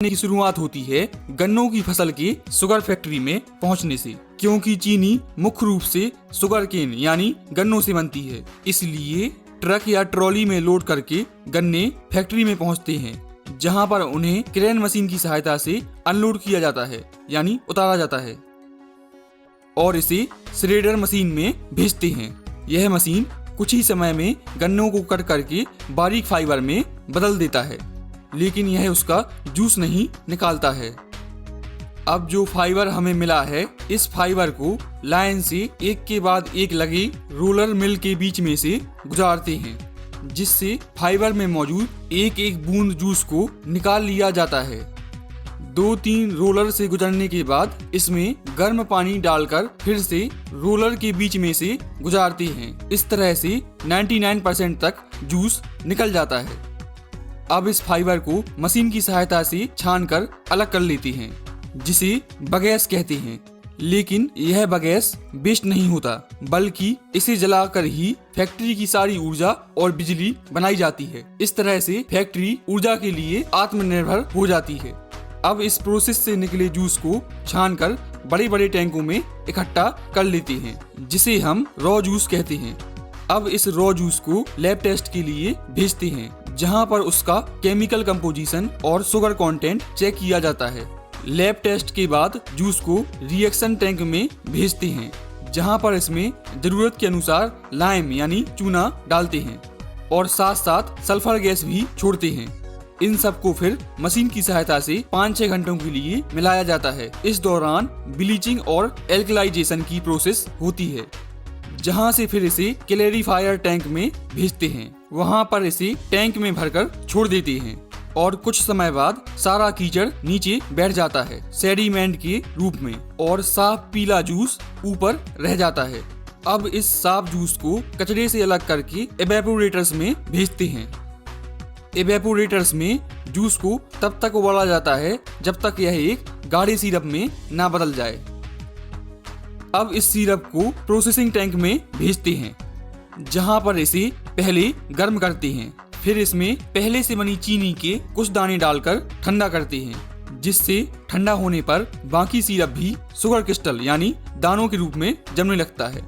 की शुरुआत होती है गन्नों की फसल के शुगर फैक्ट्री में पहुंचने से, क्योंकि चीनी मुख्य रूप से शुगर केन यानी गन्नों से बनती है। इसलिए ट्रक या ट्रॉली में लोड करके गन्ने फैक्ट्री में पहुंचते हैं, जहां पर उन्हें क्रेन मशीन की सहायता से अनलोड किया जाता है यानी उतारा जाता है और इसे श्रेडर मशीन में भेजते हैं। यह मशीन कुछ ही समय में गन्नों को कट करके बारीक फाइबर में बदल देता है, लेकिन यह उसका जूस नहीं निकालता है। अब जो फाइबर हमें मिला है, इस फाइबर को लाइन से एक के बाद एक लगे रोलर मिल के बीच में से गुजारते हैं, जिससे फाइबर में मौजूद एक एक बूंद जूस को निकाल लिया जाता है। 2-3 रोलर से गुजरने के बाद इसमें गर्म पानी डालकर फिर से रोलर के बीच में से गुजारते हैं। इस तरह से 99% तक जूस निकल जाता है। अब इस फाइबर को मशीन की सहायता से छानकर अलग कर लेते हैं, जिसे बगैस कहते हैं। लेकिन यह बगैस वेस्ट नहीं होता, बल्कि इसे जलाकर ही फैक्ट्री की सारी ऊर्जा और बिजली बनाई जाती है। इस तरह से फैक्ट्री ऊर्जा के लिए आत्मनिर्भर हो जाती है। अब इस प्रोसेस से निकले जूस को छानकर बड़े बड़े टैंकों में इकट्ठा कर लेते हैं, जिसे हम रॉ जूस कहते हैं। अब इस रॉ जूस को लैब टेस्ट के लिए भेजते हैं, जहां पर उसका केमिकल कंपोजिशन और शुगर कंटेंट चेक किया जाता है। लैब टेस्ट के बाद जूस को रिएक्शन टैंक में भेजते हैं, जहां पर इसमें जरूरत के अनुसार लाइम यानी चूना डालते हैं और साथ साथ सल्फर गैस भी छोड़ते हैं। इन सबको फिर मशीन की सहायता से 5-6 घंटों के लिए मिलाया जाता है। इस दौरान ब्लीचिंग और एल्कलाइजेशन की प्रोसेस होती है, जहां से फिर इसे क्लैरिफायर टैंक में भेजते हैं। वहां पर इसे टैंक में भरकर छोड़ देते हैं और कुछ समय बाद सारा कीचड़ नीचे बैठ जाता है सेडिमेंट के रूप में और साफ पीला जूस ऊपर रह जाता है। अब इस साफ जूस को कचरे से अलग करके एवेपोरेटर्स में भेजते हैं। एवेपोरेटर्स में जूस को तब तक उबाला जाता है जब तक यह एक गाढ़े सिरप में ना बदल जाए। अब इस सिरप को प्रोसेसिंग टैंक में भेजते हैं, जहां पर इसे पहले गर्म करते हैं। फिर इसमें पहले से बनी चीनी के कुछ दाने डालकर ठंडा करते हैं, जिससे ठंडा होने पर बाकी सिरप भी शुगर क्रिस्टल यानी दानों के रूप में जमने लगता है।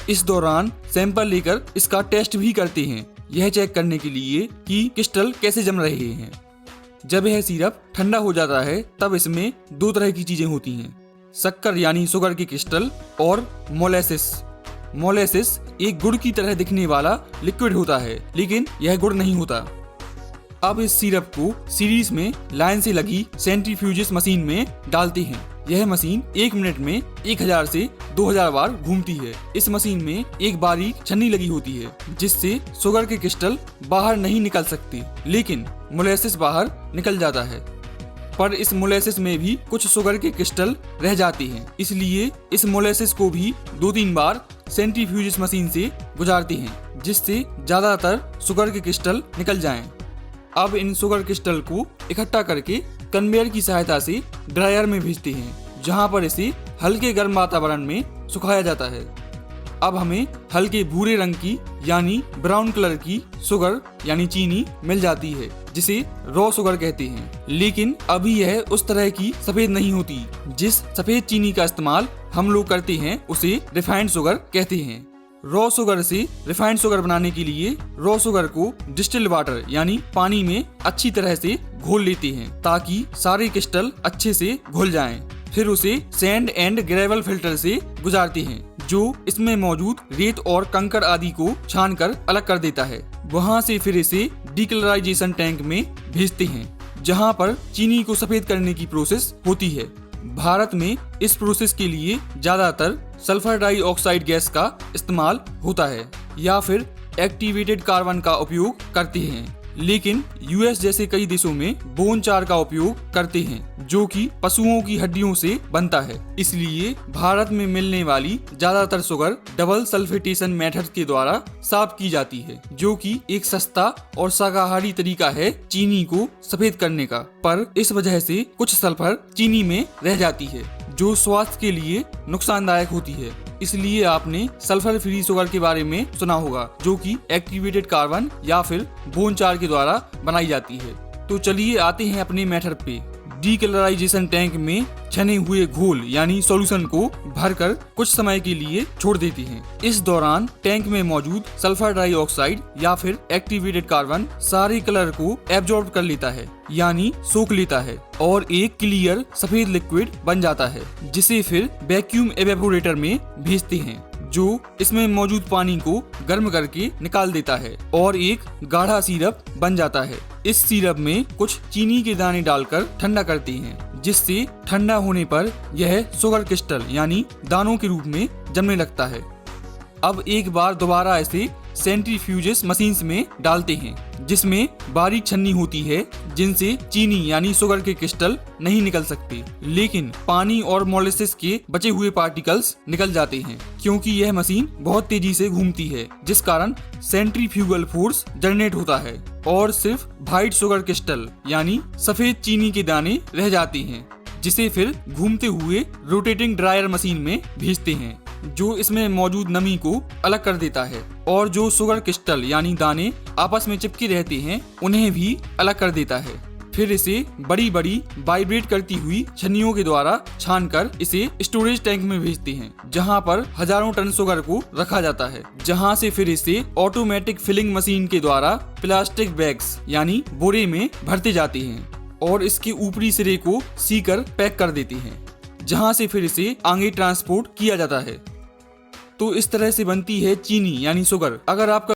इस दौरान सैंपल लेकर इसका टेस्ट भी करते हैं, यह चेक करने के लिए कि क्रिस्टल कैसे जम रहे हैं। जब यह सिरप ठंडा हो जाता है, तब इसमें 2 तरह की चीजें होती हैं, शक्कर यानी शुगर के क्रिस्टल और मोलेसिस। मोलेसिस एक गुड़ की तरह दिखने वाला लिक्विड होता है, लेकिन यह गुड़ नहीं होता। अब इस सिरप को सीरीज में लाइन से लगी सेंट्रीफ्यूजिस मशीन में डालते हैं। यह मशीन 1 मिनट में 1000 से 2000 बार घूमती है। इस मशीन में एक बारीक छन्नी लगी होती है, जिससे शुगर के क्रिस्टल बाहर नहीं निकल सकते, लेकिन मोलेसिस बाहर निकल जाता है। पर इस मोलेसिस में भी कुछ शुगर के क्रिस्टल रह जाते हैं, इसलिए इस मोलेसिस को भी 2-3 बार सेंट्रीफ्यूजिस मशीन से गुजारते हैं, जिससे ज्यादातर शुगर के क्रिस्टल निकल जाएं। अब इन शुगर क्रिस्टल को इकट्ठा करके कन्वेयर की सहायता से ड्रायर में भेजते हैं, जहां पर इसे हल्के गर्म वातावरण में सुखाया जाता है। अब हमें हल्के भूरे रंग की यानी ब्राउन कलर की शुगर यानी चीनी मिल जाती है, जिसे रॉ शुगर कहते हैं। लेकिन अभी यह उस तरह की सफेद नहीं होती। जिस सफेद चीनी का इस्तेमाल हम लोग करते हैं, उसे रिफाइंड शुगर कहते हैं। रॉ शुगर से रिफाइंड शुगर बनाने के लिए रॉ शुगर को डिस्टिल्ड वाटर यानी पानी में अच्छी तरह से घोल लेते हैं, ताकि सारे क्रिस्टल अच्छे से घुल जाएं। फिर उसे सैंड एंड ग्रेवल फिल्टर से गुजारते हैं, जो इसमें मौजूद रेत और कंकड़ आदि को छानकर अलग कर देता है। वहां से फिर इसे डीकलराइजेशन टैंक में भेजते हैं, जहां पर चीनी को सफेद करने की प्रोसेस होती है। भारत में इस प्रोसेस के लिए ज्यादातर सल्फर डाइऑक्साइड गैस का इस्तेमाल होता है या फिर एक्टिवेटेड कार्बन का उपयोग करते हैं, लेकिन यूएस जैसे कई देशों में बोन चार का उपयोग करते हैं, जो कि पशुओं की हड्डियों से बनता है। इसलिए भारत में मिलने वाली ज्यादातर शुगर डबल सल्फेटेशन मेथड के द्वारा साफ की जाती है, जो कि एक सस्ता और शाकाहारी तरीका है चीनी को सफेद करने का। पर इस वजह से कुछ सल्फर चीनी में रह जाती है, जो स्वास्थ्य के लिए नुकसानदायक होती है। इसलिए आपने सल्फर फ्री शुगर के बारे में सुना होगा, जो कि एक्टिवेटेड कार्बन या फिर बोन चार के द्वारा बनाई जाती है। तो चलिए आते हैं अपने मैटर पे। डीकलराइजेशन टैंक में छने हुए घोल यानी सॉल्यूशन को भरकर कुछ समय के लिए छोड़ देती हैं। इस दौरान टैंक में मौजूद सल्फर डाइऑक्साइड या फिर एक्टिवेटेड कार्बन सारे कलर को एब्जॉर्ब कर लेता है यानी सोख लेता है और एक क्लियर सफेद लिक्विड बन जाता है, जिसे फिर वैक्यूम एवेपोरेटर में भेजते हैं, जो इसमें मौजूद पानी को गर्म करके निकाल देता है और एक गाढ़ा सिरप बन जाता है। इस सिरप में कुछ चीनी के दाने डालकर ठंडा करते हैं, जिससे ठंडा होने पर यह शुगर क्रिस्टल यानी दानों के रूप में जमने लगता है। अब एक बार दोबारा इसे सेंट्रीफ्यूजेस मशीन्स में डालते हैं, जिसमें बारीक छन्नी होती है जिनसे चीनी यानी शुगर के क्रिस्टल नहीं निकल सकते, लेकिन पानी और मोलेसिस के बचे हुए पार्टिकल्स निकल जाते हैं, क्योंकि यह मशीन बहुत तेजी से घूमती है, जिस कारण सेंट्रीफ्यूगल फोर्स जनरेट होता है और सिर्फ व्हाइट शुगर क्रिस्टल यानी सफेद चीनी के दाने रह जाते हैं, जिसे फिर घूमते हुए रोटेटिंग ड्रायर मशीन में भेजते हैं, जो इसमें मौजूद नमी को अलग कर देता है और जो शुगर क्रिस्टल यानी दाने आपस में चिपके रहते हैं उन्हें भी अलग कर देता है। फिर इसे बड़ी बड़ी वाइब्रेट करती हुई छन्नियों के द्वारा छानकर इसे स्टोरेज टैंक में भेजते हैं, जहां पर हजारों टन शुगर को रखा जाता है, जहां से फिर इसे ऑटोमेटिक फिलिंग मशीन के द्वारा प्लास्टिक बैग्स यानी बोरे में भरते जाते हैं और इसके ऊपरी सिरे को सीकर पैक कर देते हैं, जहां से फिर इसे आगे ट्रांसपोर्ट किया जाता है। तो इस तरह से बनती है चीनी यानी शुगर। अगर आपका